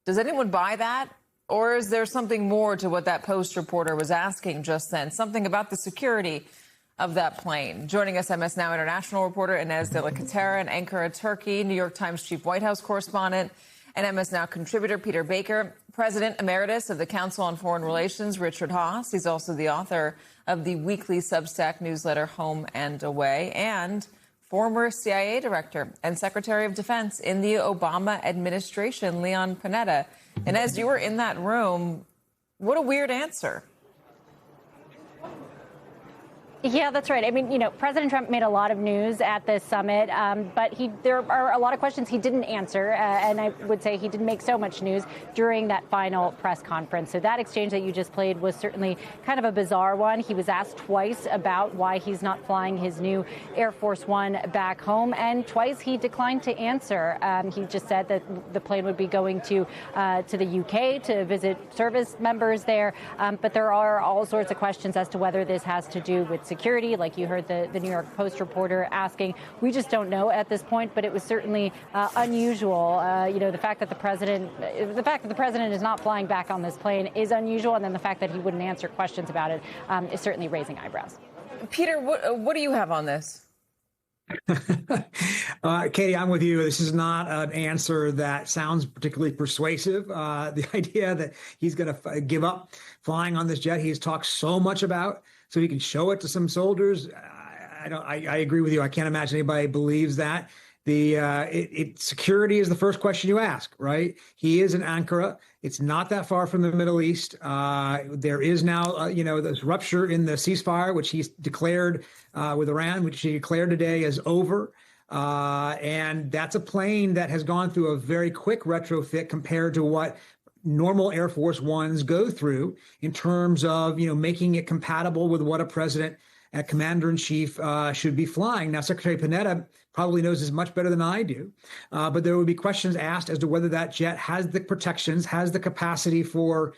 Does anyone buy that? Or is there something more to what that Post reporter was asking just then? Something about the security of that plane. Joining us, MS Now international reporter Inez de la Catera in Ankara, Turkey, New York Times chief White House correspondent, and MS Now contributor Peter Baker, President Emeritus of the Council on Foreign Relations, Richard Haass. He's also the author of the weekly Substack newsletter Home and Away, and former CIA Director and Secretary of Defense in the Obama administration, Leon Panetta. And as you were in that room, what a weird answer. Yeah, that's right. I mean, you know, President Trump made a lot of news at this summit, but there are a lot of questions he didn't answer. And I would say he didn't make so much news during that final press conference. So that exchange that you just played was certainly kind of a bizarre one. He was asked twice about why he's not flying his new Air Force One back home, and twice he declined to answer. He just said that the plane would be going to the UK to visit service members there. But there are all sorts of questions as to whether this has to do with security, like you heard the New York Post reporter asking. We just don't know at this point, but it was certainly unusual. You know, the fact that the president is not flying back on this plane is unusual, and then the fact that he wouldn't answer questions about it is certainly raising eyebrows. Peter, what do you have on this? Katie, I'm with you. This is not an answer that sounds particularly persuasive. The idea that he's going to give up flying on this jet he's talked so much about so he can show it to some soldiers. I agree with you. I can't imagine anybody believes that. Security is the first question you ask, right? He is in Ankara. It's not that far from the Middle East. There is now, this rupture in the ceasefire, which he's declared with Iran, which he declared today as over. And that's a plane that has gone through a very quick retrofit compared to what normal Air Force Ones go through in terms of, making it compatible with what a president and commander-in-chief should be flying. Now, Secretary Panetta probably knows this much better than I do, but there would be questions asked as to whether that jet has the protections, has the capacity for,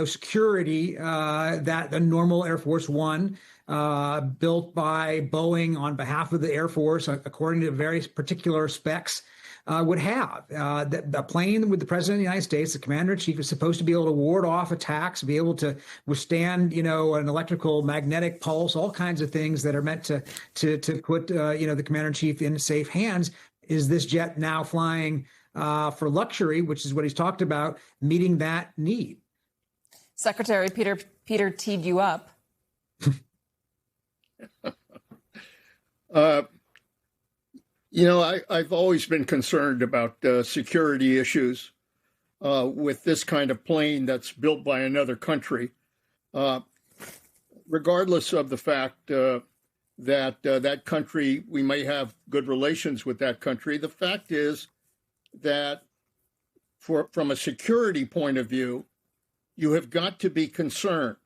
security that the normal Air Force One built by Boeing on behalf of the Air Force, according to very particular specs, would have. The plane with the president of the United States, the commander-in-chief, is supposed to be able to ward off attacks, be able to withstand, an electrical magnetic pulse, all kinds of things that are meant to put, the commander-in-chief in safe hands. Is this jet now flying for luxury, which is what he's talked about, meeting that need? Secretary, Peter teed you up. I've always been concerned about security issues with this kind of plane that's built by another country, regardless of the fact that country, we may have good relations with that country. The fact is that from a security point of view, you have got to be concerned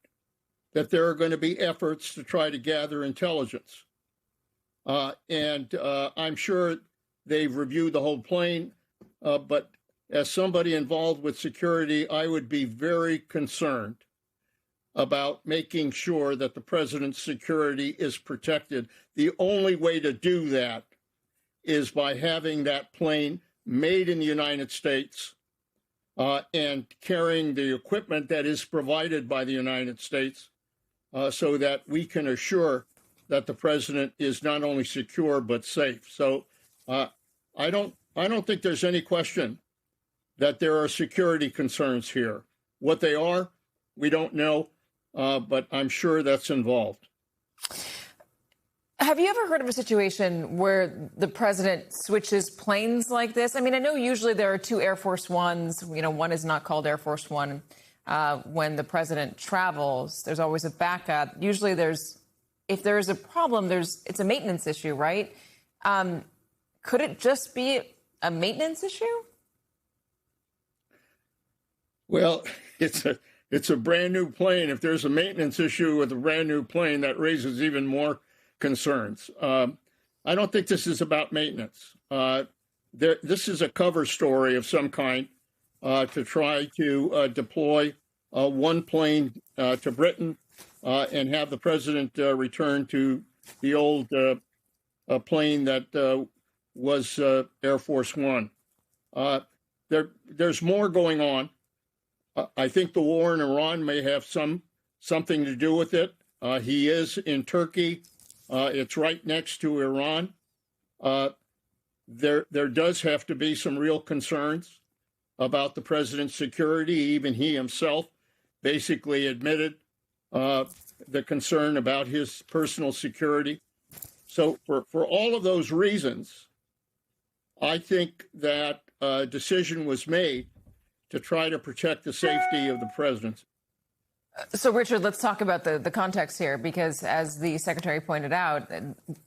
that there are going to be efforts to try to gather intelligence. And I'm sure they've reviewed the whole plane, but as somebody involved with security, I would be very concerned about making sure that the president's security is protected. The only way to do that is by having that plane made in the United States and carrying the equipment that is provided by the United States so that we can assure that the president is not only secure but safe. So I don't think there's any question that there are security concerns here. What they are, we don't know, but I'm sure that's involved. Have you ever heard of a situation where the president switches planes like this? I mean, I know usually there are two Air Force Ones. One is not called Air Force One. When the president travels, there's always a backup. Usually if there is a problem, it's a maintenance issue, right? Could it just be a maintenance issue? Well, it's a brand new plane. If there's a maintenance issue with a brand new plane, that raises even more concerns. I don't think this is about maintenance. This is a cover story of some kind to try to deploy one plane to Britain and have the president return to the old plane that was Air Force One. there's more going on. I think the war in Iran may have something to do with it. He is in Turkey. It's right next to Iran. There does have to be some real concerns about the president's security. Even he himself basically admitted the concern about his personal security. So for all of those reasons, I think that a decision was made to try to protect the safety of the president. So, Richard, let's talk about the context here, because as the secretary pointed out,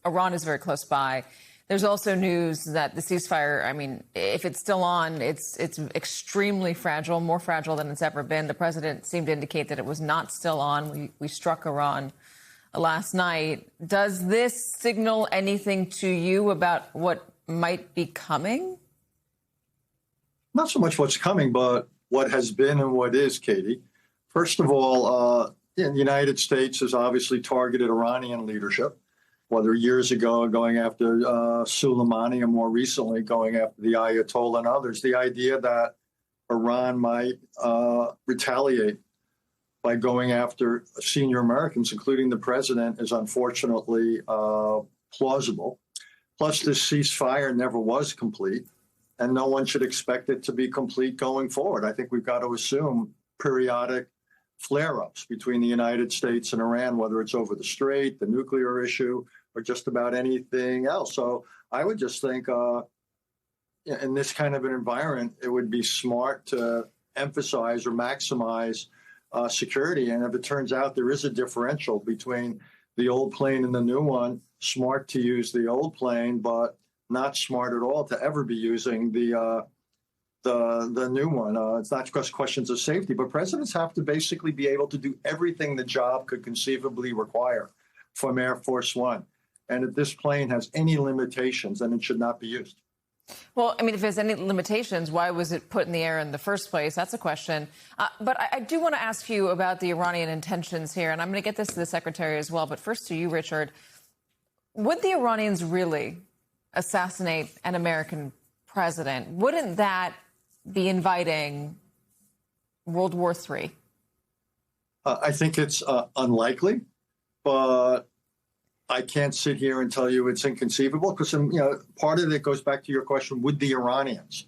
Iran is very close by. There's also news that the ceasefire, I mean, if it's still on, it's extremely fragile, more fragile than it's ever been. The president seemed to indicate that it was not still on. We struck Iran last night. Does this signal anything to you about what might be coming? Not so much what's coming, but what has been and what is, Katie. First of all, the United States has obviously targeted Iranian leadership, whether years ago going after Soleimani or more recently going after the Ayatollah and others. The idea that Iran might retaliate by going after senior Americans, including the president, is unfortunately plausible. Plus, this ceasefire never was complete, and no one should expect it to be complete going forward. I think we've got to assume periodic flare-ups between the United States and Iran, whether it's over the Strait, the nuclear issue, or just about anything else. So I would just think in this kind of an environment, it would be smart to emphasize or maximize security. And if it turns out there is a differential between the old plane and the new one, smart to use the old plane, but not smart at all to ever be using the new one. It's not just questions of safety, but presidents have to basically be able to do everything the job could conceivably require from Air Force One. And if this plane has any limitations, then it should not be used. Well, I mean, if there's any limitations, why was it put in the air in the first place? That's a question. But I do want to ask you about the Iranian intentions here, and I'm going to get this to the secretary as well. But first to you, Richard. Would the Iranians really assassinate an American president? Wouldn't that be inviting World War III? I think it's unlikely, but I can't sit here and tell you it's inconceivable because, part of it goes back to your question, would the Iranians?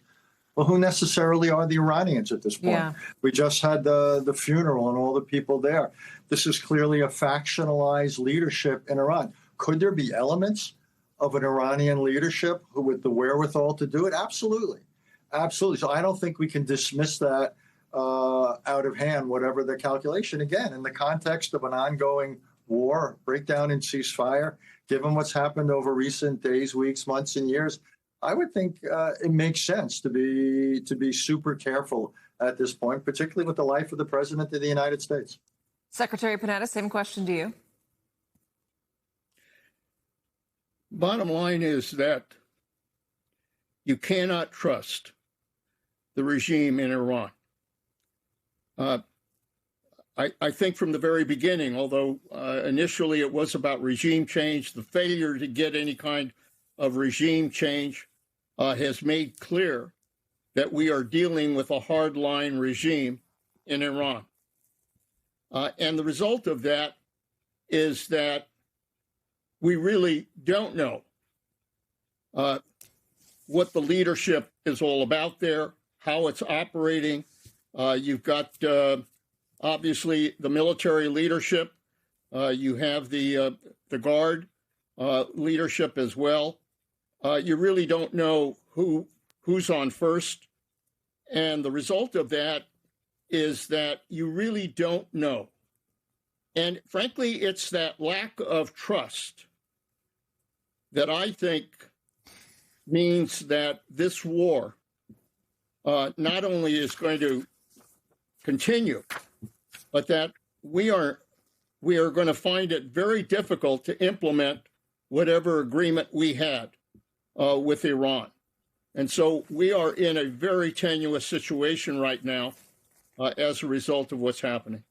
Well, who necessarily are the Iranians at this point? Yeah. We just had the funeral and all the people there. This is clearly a factionalized leadership in Iran. Could there be elements of an Iranian leadership who with the wherewithal to do it? Absolutely. Absolutely. So I don't think we can dismiss that out of hand, whatever the calculation. Again, in the context of an ongoing war, breakdown in ceasefire, given what's happened over recent days, weeks, months, and years, I would think it makes sense to be super careful at this point, particularly with the life of the president of the United States. Secretary Panetta, same question to you. Bottom line is that you cannot trust the regime in Iran. I think from the very beginning, although initially it was about regime change, the failure to get any kind of regime change has made clear that we are dealing with a hardline regime in Iran. And the result of that is that we really don't know what the leadership is all about there, how it's operating. You've got obviously the military leadership. You have the Guard leadership as well. You really don't know who's on first. And the result of that is that you really don't know. And frankly, it's that lack of trust that I think means that this war not only is going to continue, but that we are going to find it very difficult to implement whatever agreement we had with Iran. And so we are in a very tenuous situation right now as a result of what's happening.